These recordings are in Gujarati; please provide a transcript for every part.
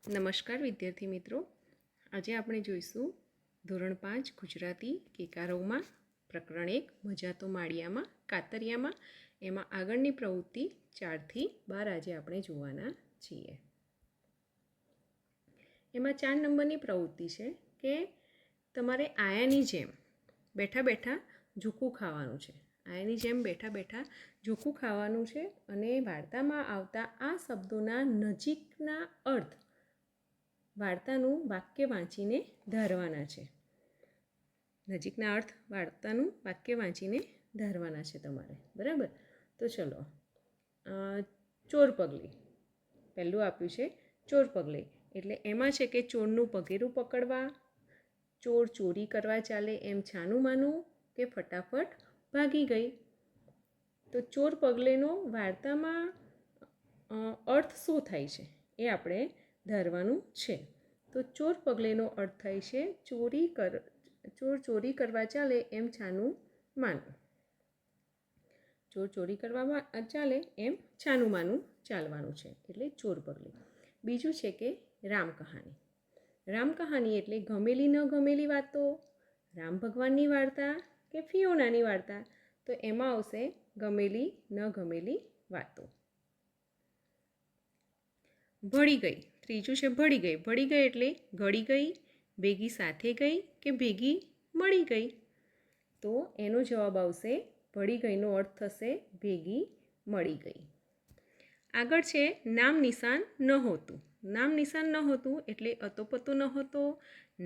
નમસ્કાર વિદ્યાર્થી મિત્રો, આજે આપણે જોઈશું ધોરણ 5 ગુજરાતી કેકારોમાં પ્રકરણ 1 મજા તો માળિયામાં કાતરિયામાં એમાં આગળની પ્રવૃત્તિ 4 થી 12 આજે આપણે જોવાના છીએ। એમાં 4 નંબરની પ્રવૃત્તિ છે કે તમારે આયાની જેમ બેઠા બેઠા ઝૂકું ખાવાનું છે। આયાની જેમ બેઠા બેઠા ઝૂકું ખાવાનું છે અને વાર્તામાં આવતા આ શબ્દોના નજીકના અર્થ વાર્તાનું વાક્ય વાંચીને ધારવાના છે। નજીકના અર્થ વાર્તાનું વાક્ય વાંચીને ધારવાના છે તમારે, બરાબર? તો ચલો, ચોર પગલી પહેલું આપ્યું છે ચોર પગલી, એટલે એમાં છે કે ચોરનું પગેરું પકડવા, ચોર ચોરી કરવા ચાલે એમ છાનું માનું કે ફટાફટ ભાગી ગઈ। તો ચોર પગલેનો વાર્તામાં અર્થ શું થાય છે એ આપણે ધારવાનું છે। તો ચોર પગલેનો અર્થ થાય છે ચોર ચોરી કરવા ચાલે એમ છાનું માનું। ચોર ચોરી કરવા ચાલે એમ છાનું માનું ચાલવાનું છે, એટલે ચોર પગલી। બીજું છે કે રામ કહાની। રામ કહાની એટલે ગમેલી ન ગમેલી વાતો, રામ ભગવાનની વાર્તા કે ફિયોનાની વાર્તા, તો એમાં આવશે ગમેલી ન ગમેલી વાતો। ભળી ગઈ, ત્રીજું છે ભળી ગઈ। ભળી ગઈ એટલે ગળી ગઈ, ભેગી સાથે ગઈ કે ભેગી મળી ગઈ, તો એનો જવાબ આવશે ભળી ગઈનો અર્થ થશે ભેગી મળી ગઈ। આગળ છે નામ નિશાન નહોતું। નામ નિશાન નહોતું એટલે અતોપતો નહોતો,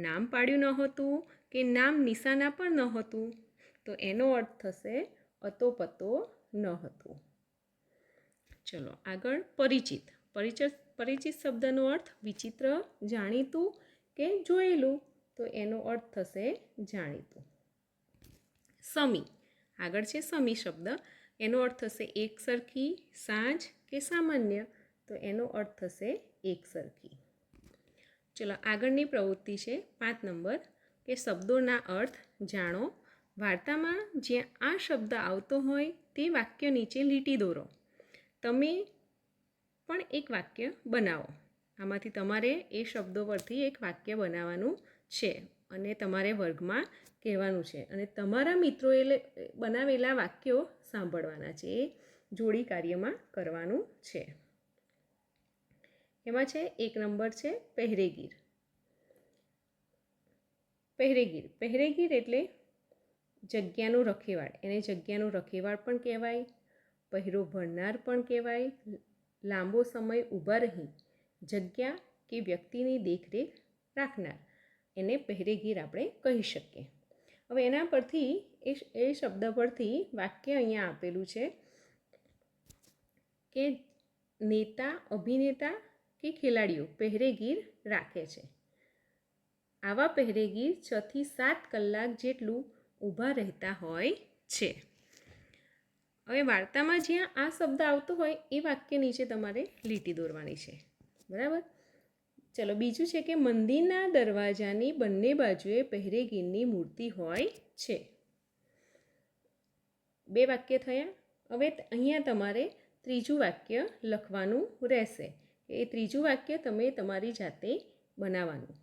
નામ પાડ્યું નહોતું કે નામ નિશાના પણ નહોતું, તો એનો અર્થ થશે અતોપતો નહોતું। ચલો આગળ પરિચિત। પરિચિત શબ્દનો અર્થ વિચિત્ર, જાણીતું કે જોયેલું, તો એનો અર્થ થશે જાણીતું। સમી, આગળ છે સમી શબ્દ, એનો અર્થ થશે એકસરખી, સાંજ કે સામાન્ય, તો એનો અર્થ થશે એકસરખી। ચલો આગળની પ્રવૃત્તિ છે 5 નંબર કે શબ્દોના અર્થ જાણો। વાર્તામાં જ્યાં આ શબ્દ આવતો હોય તે વાક્ય નીચે લીટી દોરો। તમે પણ એક વાક્ય બનાવો। આમાંથી તમારે એ શબ્દો પરથી એક વાક્ય બનાવવાનું છે અને તમારે વર્ગમાં કહેવાનું છે અને તમારા મિત્રોએ બનાવેલા વાક્યો સાંભળવાના છે, એ જોડી કાર્યમાં કરવાનું છે। એમાં છે 1 નંબર છે પહેરેગીર। પહેરેગીર, પહેરેગીર એટલે જગ્યાનું રખેવાળ, એને જગ્યાનું રખેવાળ પણ કહેવાય, પહેરો ભરનાર પણ કહેવાય, લાંબો સમય ઊભા રહી જગ્યા કે વ્યક્તિની દેખરેખ રાખનાર, એને પહેરેગીર આપણે કહી શકીએ। હવે એના પરથી એ શબ્દ પરથી વાક્ય અહીંયા આપેલું છે કે નેતા, અભિનેતા કે ખેલાડીઓ પહેરેગીર રાખે છે। આવા પહેરેગીર 6 થી 7 કલાક જેટલું ઊભા રહેતા હોય છે। હવે વાર્તામાં જ્યાં આ શબ્દ આવતો હોય એ વાક્ય નીચે તમારે લીટી દોરવાની છે, બરાબર? ચલો બીજું છે કે મંદિરના દરવાજાની બંને બાજુએ પહેરેગીરની મૂર્તિ હોય છે। 2 વાક્ય થયા। હવે અહીંયા તમારે ત્રીજું વાક્ય લખવાનું રહેશે। એ ત્રીજું વાક્ય તમે તમારી જાતે બનાવવાનું,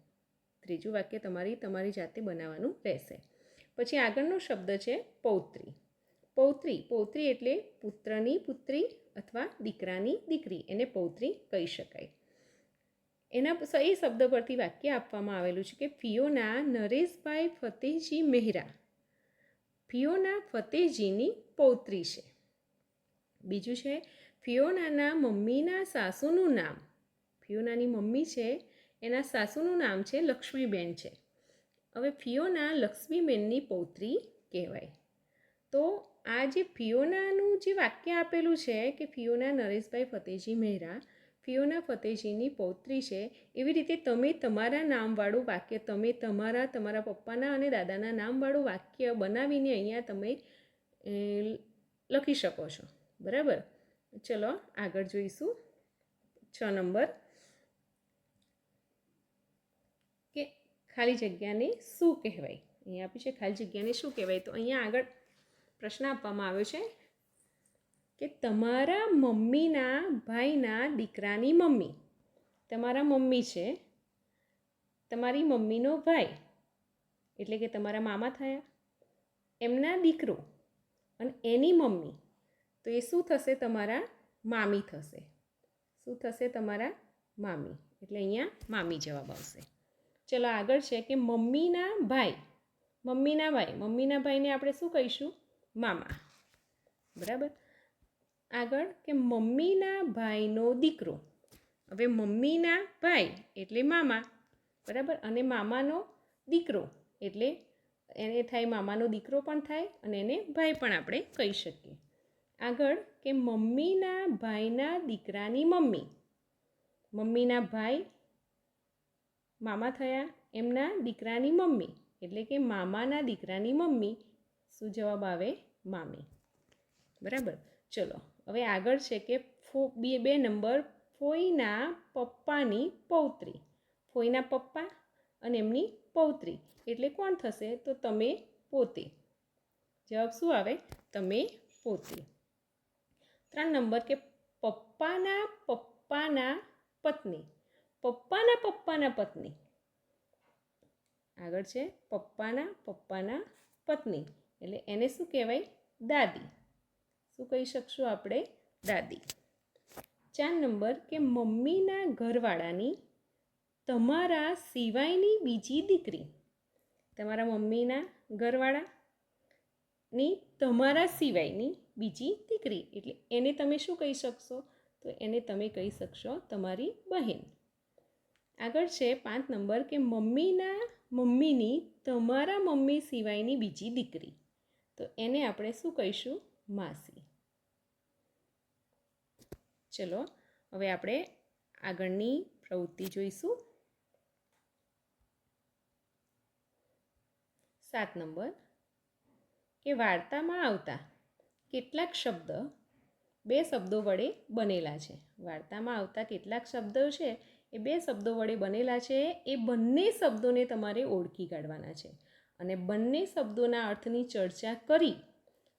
ત્રીજું વાક્ય તમારી જાતે બનાવવાનું રહેશે। પછી આગળનો શબ્દ છે પૌત્રી। પૌત્રી, પૌત્રી એટલે પુત્રની પુત્રી અથવા દીકરાની દીકરી, એને પૌત્રી કહી શકાય। એ શબ્દ પરથી વાક્ય આપવામાં આવેલું છે કે ફિયોના નરેશભાઈ ફતેહજી મહેરા ફિયોના ફતેહજીની પૌત્રી છે। બીજું છે ફિયોનાના મમ્મીના સાસુનું નામ, ફિયોનાની મમ્મી છે એના સાસુનું નામ છે લક્ષ્મીબેન છે। હવે ફિયોના લક્ષ્મીબેનની પૌત્રી કહેવાય। તો આ જે ફિયોનાનું જે વાક્ય આપેલું છે કે ફિયોના નરેશભાઈ ફતેહજી મહેરા ફિયોના ફતેહજીની પૌત્રી છે, એવી રીતે તમે તમારા નામવાળું વાક્ય, તમે તમારા પપ્પાના અને દાદાના નામવાળું વાક્ય બનાવીને અહીંયા તમે લખી શકો છો, બરાબર? ચલો આગળ જોઈશું 6 નંબર કે ખાલી જગ્યાને શું કહેવાય। અહીંયા આપ્યું છે ખાલી જગ્યાને શું કહેવાય, તો અહીંયા આગળ પ્રશ્ન આપવામાં આવ્યો છે કે તમારા મમ્મીના ભાઈના દીકરાની મમ્મી, તમારા મમ્મી છે, તમારી મમ્મીનો ભાઈ એટલે કે તમારા મામા થયા, એમના દીકરો અને એની મમ્મી, તો એ શું થશે? તમારા મામી થશે. શું થશે? તમારા મામી. એટલે અહીંયા મામી જવાબ આવશે. ચલો આગળ છે કે મમ્મીના ભાઈ. મમ્મીના ભાઈને આપણે શું કહીશું? મામા. બરાબર. આગળ કે મમ્મીના ભાઈનો દીકરો. હવે મમ્મીના ભાઈ એટલે મામા, બરાબર, અને મામાનો દીકરો એટલે એને થાય મામાનો દીકરો પણ થાય અને એને ભાઈ પણ આપણે કહી શકીએ. આગળ કે મમ્મીના ભાઈના દીકરાની મમ્મી. મમ્મીના ભાઈ મામા થયા, એમના દીકરાની મમ્મી એટલે કે મામાના દીકરાની મમ્મી. શું જવાબ આવે? મામી. બરાબર. ચલો હવે આગળ છે કે 2 નંબર ફોઈના પપ્પાની પૌત્રી. ફોઈના પપ્પા અને એમની પૌત્રી એટલે કોણ થશે? તો તમે પોતે. જવાબ શું આવે? તમે પોતે. 3 નંબર કે પપ્પાના પત્ની. પપ્પાના પત્ની. આગળ છે પપ્પાના પત્ની એટલે એને શું કહેવાય? દાદી. શું કહી શકશું આપણે? દાદી. 4 નંબર કે મમ્મીના ઘરવાળાની તમારા સિવાયની બીજી દીકરી. તમારા મમ્મીના ઘરવાળાની તમારા સિવાયની બીજી દીકરી એટલે એને તમે શું કહી શકશો? તો એને તમે કહી શકશો તમારી બહેન. આગળ છે 5 નંબર કે મમ્મીની તમારા મમ્મી સિવાયની બીજી દીકરી, તો એને આપણે શું કહીશું? માસી. ચલો હવે આપણે આગળની પ્રવૃત્તિ જોઈશું. 7 નંબર કે વાર્તામાં આવતા કેટલાક શબ્દ 2 શબ્દો વડે બનેલા છે. વાર્તામાં આવતા કેટલાક શબ્દો છે એ 2 શબ્દો વડે બનેલા છે. એ બંને શબ્દોને તમારે ઓળખી કાઢવાના છે અને બંને શબ્દોના અર્થની ચર્ચા કરી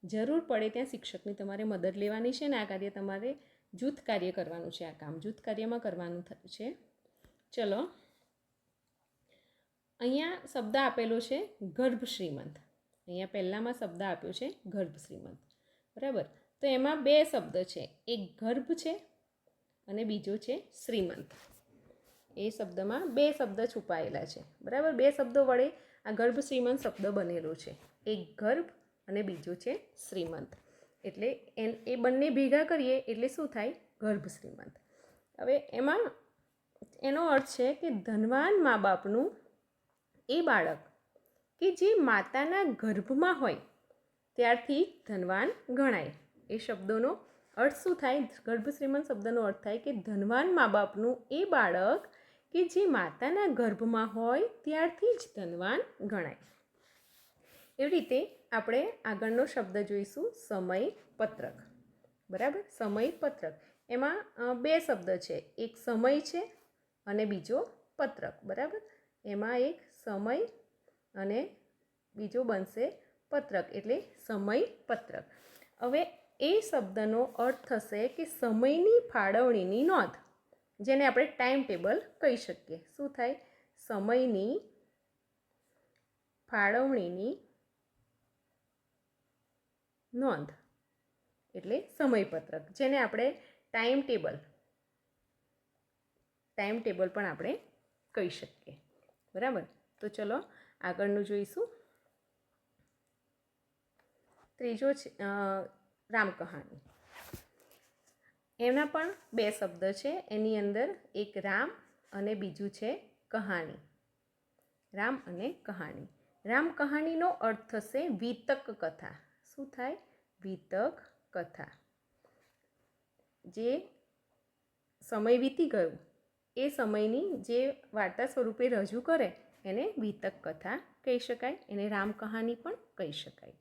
જરૂર પડે ત્યાં શિક્ષકની તમારે મદદ લેવાની છે. અને આ કાર્ય તમારે જૂથ કાર્ય કરવાનું છે. આ કામ જૂથ કાર્યમાં કરવાનું છે. ચલો અહીંયા શબ્દ આપેલો છે ગર્ભ શ્રીમંત. અહીંયા પહેલામાં શબ્દ આપ્યો છે ગર્ભ શ્રીમંત. બરાબર. તો એમાં 2 શબ્દ છે, એક ગર્ભ છે અને બીજો છે શ્રીમંત. એ શબ્દમાં 2 શબ્દ છુપાયેલા છે. બરાબર. 2 શબ્દો વડે આ ગર્ભ શ્રીમંત શબ્દ બનેલો છે. એક ગર્ભ અને બીજો છે શ્રીમંત. એટલે એ બંને ભેગા કરીએ એટલે શું થાય? ગર્ભ શ્રીમંત. હવે એમાં એનો અર્થ છે કે ધનવાન મા બાપનું એ બાળક કે જે માતાના ગર્ભમાં હોય ત્યારથી ધનવાન ગણાય. એ શબ્દોનો અર્થ શું થાય? ગર્ભ શ્રીમંત શબ્દનો અર્થ થાય કે ધનવાન મા બાપનું એ બાળક કે જે માતાના ગર્ભમાં હોય ત્યારથી જ ધનવાન ગણાય. એવી રીતે આપણે આગળનો શબ્દ જોઈશું સમયપત્રક. બરાબર. સમયપત્રક એમાં 2 શબ્દ છે, એક સમય છે અને બીજો પત્રક. બરાબર. એમાં એક સમય અને બીજો બનશે પત્રક એટલે સમયપત્રક. હવે એ શબ્દનો અર્થ થશે કે સમયની ફાળવણીની નોંધ, જેને આપણે ટાઈમ ટેબલ કહી શકીએ. શું થાય? સમયની ફાળવણીની નોંધ એટલે સમયપત્રક, જેને આપણે ટાઈમ ટેબલ પણ આપણે કહી શકીએ. બરાબર. તો ચલો આગળનું જોઈશું. ત્રીજો છે રામકહાની. એના પણ 2 શબ્દ છે. એની અંદર એક રામ અને બીજું છે કહાણી. રામ અને કહાણી. રામ કહાણીનો અર્થ થશે વિતક કથા. શું થાય? વિતક કથા. જે સમય વીતી ગયો એ સમયની જે વાર્તા સ્વરૂપે રજૂ કરે એને વિતક કથા કહી શકાય. એને રામ કહાની પણ કહી શકાય.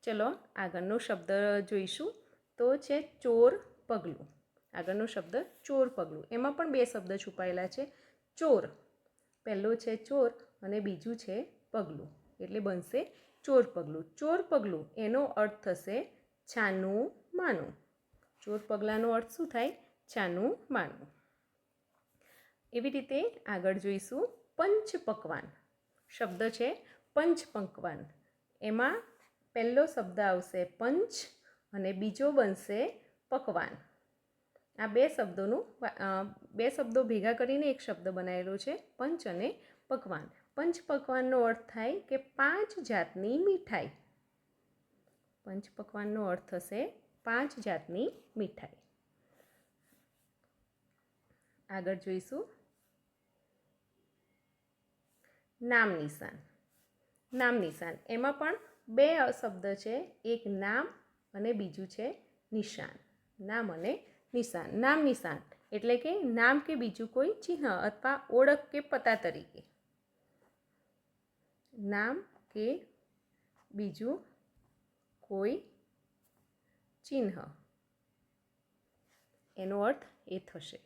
ચલો આગળનો શબ્દ જોઈશું. તો છે ચોર પગલું. આગળનો શબ્દ ચોર પગલું. એમાં પણ 2 શબ્દ છુપાયેલા છે. ચોર, પહેલો છે ચોર અને બીજું છે પગલું એટલે બનશે ચોર પગલું. ચોર પગલું એનો અર્થ થશે છાનું માનું. ચોર પગલાંનો અર્થ શું થાય? છાનું માનું. એવી રીતે આગળ જોઈશું પંચ પકવાન. શબ્દ છે પંચ પકવાન. એમાં પહેલો શબ્દ આવશે પંચ અને બીજો બનશે પકવાન. આ બે શબ્દો ભેગા કરીને એક શબ્દ બનાવેલો છે પંચ અને પકવાન. પંચ પકવાનનો અર્થ થાય કે 5 જાતની મીઠાઈ. પંચ પકવાનનો અર્થ થશે 5 જાતની મીઠાઈ. આગળ જોઈશું નામ નિશાન. નામ નિશાન એમાં પણ બે શબ્દ છે, એક નામ અને બીજું છે નિશાન. નામ અને નિશાન. નામ નિશાન એટલે કે નામ કે બીજું કોઈ ચિહ્ન અથવા ઓળખ કે પતા તરીકે. નામ કે બીજું કોઈ ચિહ્ન, એનો અર્થ એ થશે.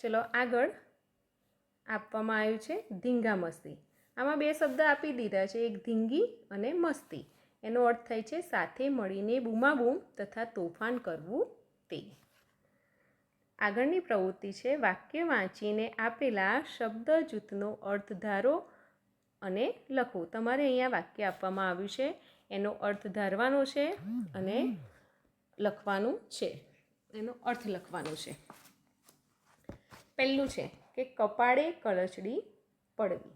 ચલો આગળ આપવામાં આવ્યું છે ધીંગા મસ્તી. આમાં બે શબ્દ આપી દીધા છે, એક ધીંગી અને મસ્તી. એનો અર્થ થાય છે સાથે મળીને બૂમાબૂમ તથા તોફાન કરવું તે. આગળની પ્રવૃત્તિ છે વાક્ય વાંચીને આપેલા શબ્દ જૂથનો અર્થ ધારો અને લખો. તમારે અહીંયા વાક્ય આપવામાં આવ્યું છે, એનો અર્થ ધારવાનો છે અને લખવાનું છે, એનો અર્થ લખવાનો છે. પહેલું છે કે કપાળે કરચલી પડવી.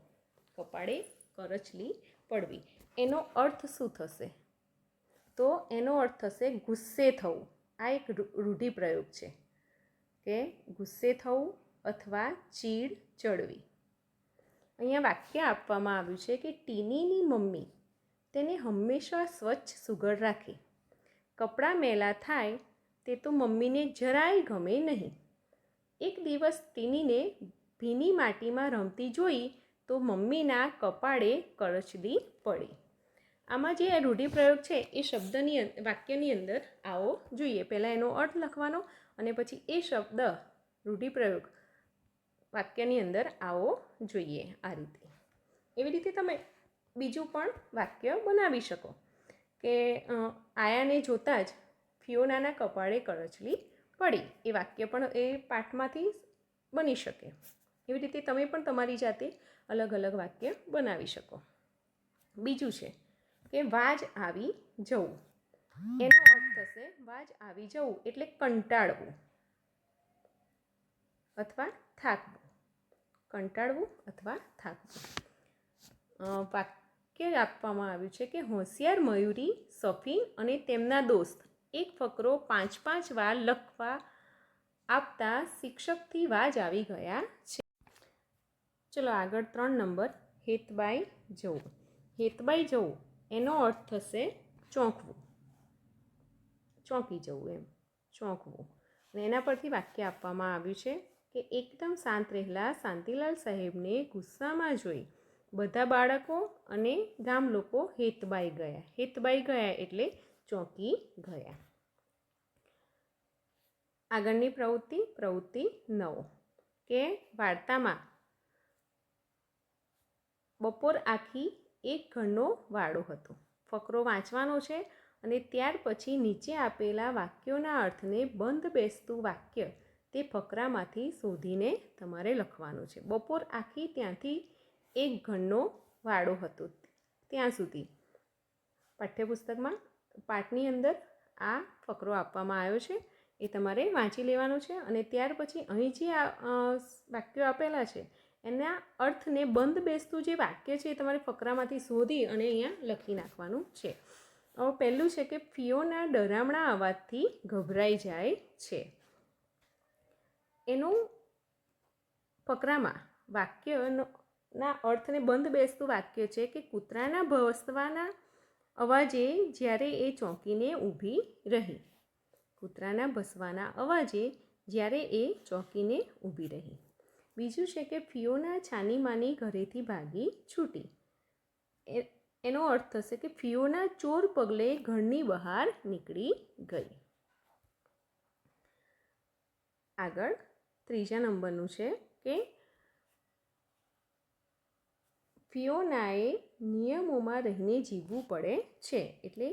કપાળે કરચલી પડવી એનો અર્થ શું થશે? તો એનો અર્થ થશે ગુસ્સે થવું. આ એક રૂઢિપ્રયોગ છે કે ગુસ્સે થવું અથવા ચીડ ચડવી. અહીંયા વાક્ય આપવામાં આવ્યું છે કે ટીનીની મમ્મી તેને હંમેશા સ્વચ્છ સુઘડ રાખે. કપડાં મેલા થાય તે તો મમ્મીને જરાય ગમે નહીં. એક દિવસ ટીનીને ભીની માટીમાં રમતી જોઈ તો મમ્મીના કપાળે કરચલી પડી. આમાં જે રૂઢિપ્રયોગ છે એ વાક્યની અંદર આવો જોઈએ. પહેલાં એનો અર્થ લખવાનો અને પછી એ શબ્દ રૂઢિપ્રયોગ વાક્યની અંદર આવો જોઈએ. આ રીતે. એવી રીતે તમે બીજું પણ વાક્ય બનાવી શકો કે આયાને જોતાં જ ફિયોનાના કપાળે કરચલી પડી. એ વાક્ય પણ એ પાઠમાંથી બની શકે. એવી રીતે તમે પણ તમારી જાતે અલગ અલગ વાક્ય બનાવી શકો. બીજું છે કે વાજ આવી જવું. એનો અર્થ થશે વાજ આવી જવું એટલે કંટાળવું અથવા થાકવું. કંટાળવું અથવા થાકવું. વાક્ય આપવામાં આવ્યું છે કે હોશિયાર મયુરી, સફીન અને તેમના દોસ્ત એક ફકરો 5-5 વાર લખવા આપતા શિક્ષકથી વાજ આવી ગયા છે. ચલો આગળ 3 નંબર હેતબાઈ જવું. હેતબાઈ જવું એનો અર્થ થશે ચોંકવું. ચોંકી જવું એમ, ચોંકવું. અને એના પરથી વાક્ય આપવામાં આવ્યું છે કે એકદમ શાંત રહેલા શાંતિલાલ સાહેબને ગુસ્સામાં જોઈ બધા બાળકો અને ગામ લોકો હેતબાઈ ગયા. હેતબાઈ ગયા એટલે ચોંકી ગયા. આગળની પ્રવૃત્તિ 9 કે વાર્તામાં બપોર આખી એક ઘરનો વાડો હતો. ફકરો વાંચવાનો છે અને ત્યાર પછી નીચે આપેલા વાક્યોના અર્થને બંધ બેસતું વાક્ય તે ફકરામાંથી શોધીને તમારે લખવાનું છે. બપોર આખી ત્યાંથી એક ઘરનો વાડો હતો ત્યાં સુધી. પાઠ્યપુસ્તકમાં પાઠની અંદર આ ફકરો આપવામાં આવ્યો છે, એ તમારે વાંચી લેવાનો છે અને ત્યાર પછી અહીં જે વાક્યો આપેલા છે એના અર્થને બંધ બેસતું જે વાક્ય છે એ તમારે ફકરામાંથી શોધી અને અહીંયા લખી નાખવાનું છે. હવે પહેલું છે કે ફિયોના ડરામણા અવાજથી ગભરાઈ જાય છે. એનું ફકરામાં વાક્યના અર્થને બંધ બેસતું વાક્ય છે કે કૂતરાના ભસવાના અવાજે જ્યારે એ ચોંકીને ઊભી રહી. કૂતરાના ભસવાના અવાજે જ્યારે એ ચોંકીને ઊભી રહી. બીજું છે કે ફિયોના છાનીમાની ઘરેથી ભાગી છૂટી. એનો અર્થ થશે કે ફિયોના ચોર પગલે ઘરની બહાર નીકળી ગઈ. આગળ 3જા નંબરનું છે કે ફિયોનાએ નિયમોમાં રહીને જીવવું પડે છે. એટલે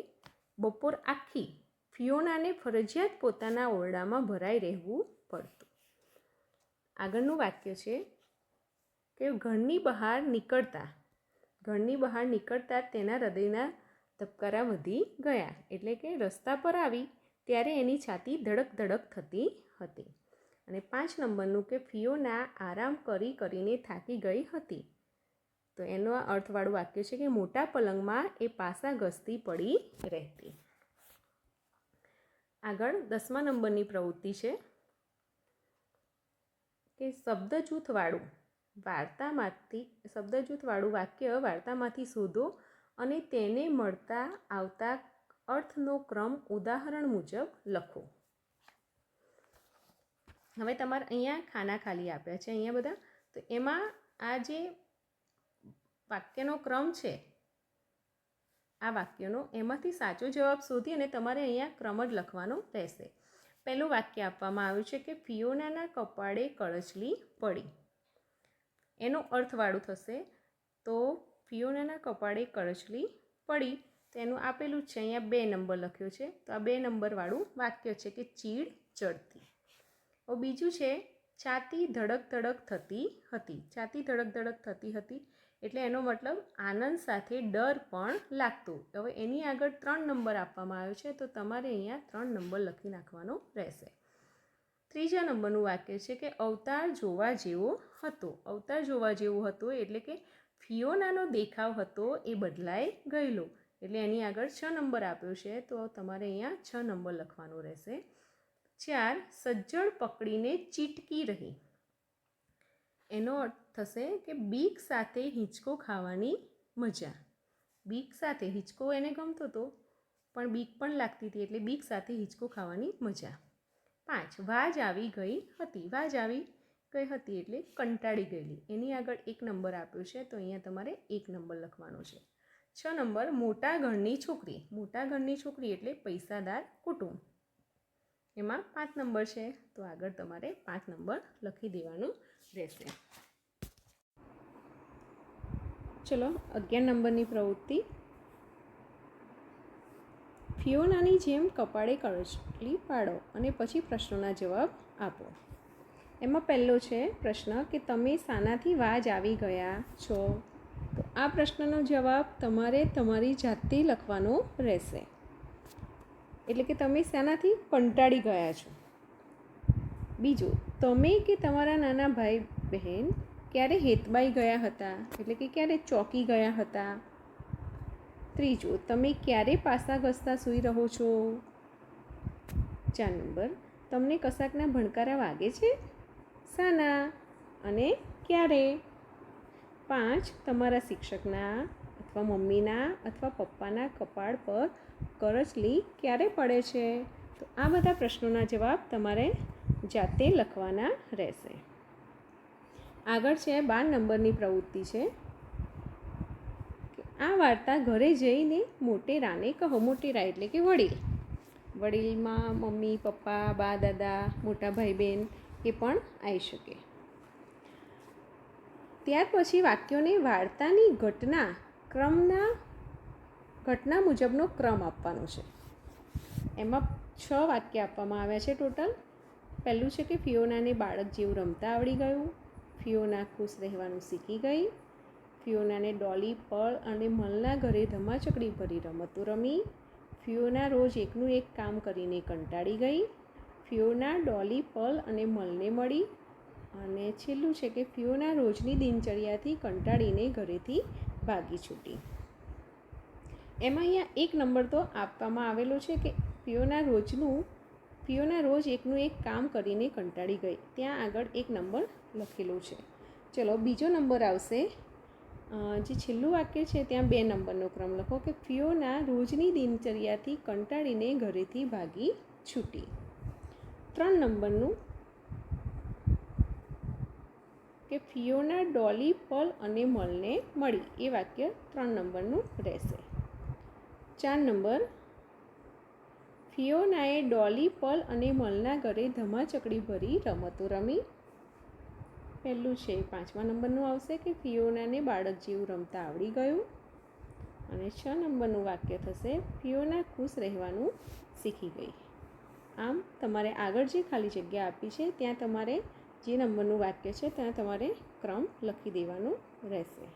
બપોર આખી ફિયોનાને ફરજિયાત પોતાના ઓરડામાં ભરાઈ રહેવું પડતું. આગળનું વાક્ય છે કે ઘરની બહાર નીકળતા તેના હૃદયના ધબકારા વધી ગયા. એટલે કે રસ્તા પર આવી ત્યારે એની છાતી ધડક ધડક થતી હતી. અને 5 નંબરનું કે ફિયોના આરામ કરીને થાકી ગઈ હતી. તો એનો અર્થવાળું વાક્ય છે કે મોટા પલંગમાં એ પાસા ઘસતી પડી રહેતી. આગળ 10મા નંબરની પ્રવૃત્તિ છે કે શબ્દજૂથવાળું વાક્ય વાર્તામાંથી શોધો અને તેને મળતા આવતા અર્થનો ક્રમ ઉદાહરણ મુજબ લખો. હવે તમારે અહીંયા ખાના ખાલી આપ્યા છે અહીંયા બધા. તો એમાં આ જે વાક્યનો ક્રમ છે આ વાક્યનો, એમાંથી સાચો જવાબ શોધી અને તમારે અહીંયા ક્રમ જ લખવાનો રહેશે. પહેલું વાક્ય આપવામાં આવ્યું છે કે ફિયોનાના કપાળે કરચલી પડી. એનો અર્થવાળું થશે તો ફિયોનાના કપાળે કરચલી પડી. તો એનું આપેલું છે અહીંયા 2 નંબર લખ્યો છે. તો આ 2 નંબરવાળું વાક્ય છે કે ચીડ ચડતી. બીજું છે છાતી ધડક ધડક થતી હતી. છાતી ધડક ધડક થતી હતી એટલે એનો મતલબ આનંદ સાથે ડર પણ લાગતો. હવે એની આગળ 3 નંબર આપવામાં આવ્યો છે તો તમારે અહીંયા 3 નંબર લખી નાખવાનો રહેશે. ત્રીજા નંબરનું વાક્ય છે કે અવતાર જોવા જેવો હતો. અવતાર જોવા જેવો હતો એટલે કે ફિયોનાનો દેખાવ હતો એ બદલાઈ ગયેલો. એટલે એની આગળ 6 નંબર આપ્યો છે તો તમારે અહીંયા 6 નંબર લખવાનો રહેશે. 4 સજ્જડ પકડીને ચીટકી રહી. એનો અર્થ થશે કે બીક સાથે હિંચકો ખાવાની મજા. બીક સાથે હિંચકો એને ગમતો હતો પણ બીક પણ લાગતી હતી એટલે બીક સાથે હિંચકો ખાવાની મજા. 5 વાજ આવી ગઈ હતી. વાજ આવી ગઈ હતી એટલે કંટાળી ગયેલી. એની આગળ 1 નંબર આપ્યો છે તો અહીંયા તમારે 1 નંબર લખવાનો છે. 6 નંબર મોટા ઘરની છોકરી. મોટા ઘરની છોકરી એટલે પૈસાદાર કુટુંબ. એમાં 5 નંબર છે તો આગળ તમારે 5 નંબર લખી દેવાનું રહેશે. ચલો 11 નંબરની પ્રવૃત્તિ. ફિયોનાની જેમ કપાળે કરચલી પાડો અને પછી પ્રશ્નોના જવાબ આપો. એમાં પહેલો છે પ્રશ્ન કે તમે શાનાથી વાજ આવી ગયા છો. તો આ પ્રશ્નનો જવાબ તમારે તમારી જાતે લખવાનો રહેશે. એટલે કે તમે શાનાથી કંટાળી ગયા છો. બીજું, તમે કે તમારા નાના ભાઈ બહેન ક્યારે હેતબાઈ ગયા હતા એટલે કે ક્યારે ચોંકી ગયા હતા. ત્રીજું, તમે ક્યારે પાસા ઘસતા સૂઈ રહો છો. 4 નંબર, તમને કશાકના ભણકારા વાગે છે, શાના અને ક્યારે. 5, તમારા શિક્ષકના અથવા મમ્મીના અથવા પપ્પાના કપાળ પર કરચલી ક્યારે પડે છે. તો આ બધા પ્રશ્નોના જવાબ તમારે જાતે લખવાના રહેશે. આગળ છે 12 નંબરની પ્રવૃત્તિ છે કે આ વાર્તા ઘરે જઈને મોટેરાને કહો. મોટેરા એટલે કે વડીલમાં મમ્મી પપ્પા બા દાદા મોટા ભાઈ બહેન એ પણ આવી શકે. ત્યાર પછી વાક્યોને વાર્તાની ઘટના મુજબનો ક્રમ આપવાનો છે. એમાં 6 વાક્ય આપવામાં આવ્યા છે ટોટલ. પહેલું છે કે ફિયોનાને બાળક જેવું રમતા આવડી ગયું. ફિયોના ખુશ રહેવાનું શીખી ગઈ. ફિયોનાને ડોલી પળ અને મલના ઘરે ધમાચકડી ભરી રમતો રમી. ફિયોના રોજ એકનું એક કામ કરીને કંટાળી ગઈ. ફિયોના ડોલી પલ અને મલને મળી. અને છેલ્લું છે કે ફિયોના રોજની દિનચર્યાથી કંટાળીને ઘરેથી ભાગી છૂટી. એમાં અહીંયા 1 નંબર તો આપવામાં આવેલો છે કે ફિયોના રોજ એકનું એક કામ કરીને કંટાળી ગઈ. ત્યાં આગળ 1 નંબર લખેલો છે. ચલો બીજો નંબર આવશે. જે છેલ્લું વાક્ય છે ત્યાં 2 નંબરનો ક્રમ લખો કે ફિયોના રોજની દિનચર્યાથી કંટાળીને ઘરેથી ભાગી છૂટી. 3 નંબરનું કે ફિયોના ડોલી પલ અને મલને મળી. એ વાક્ય 3 નંબરનું રહેશે. 4 નંબર, ફિયોનાએ ડોલી પલ અને મલના ઘરે ધમાચકડી ભરી રમતો રમી. પહેલું છે 5મા નંબરનું આવશે કે ફિયોનાને બાળક જેવું રમતા આવડી ગયું. અને 6 નંબરનું વાક્ય થશે ફિયોના ખુશ રહેવાનું શીખી ગઈ. આમ તમારે આગળ જે ખાલી જગ્યા આપી છે ત્યાં તમારે જે નંબરનું વાક્ય છે ત્યાં તમારે ક્રમ લખી દેવાનો રહેશે.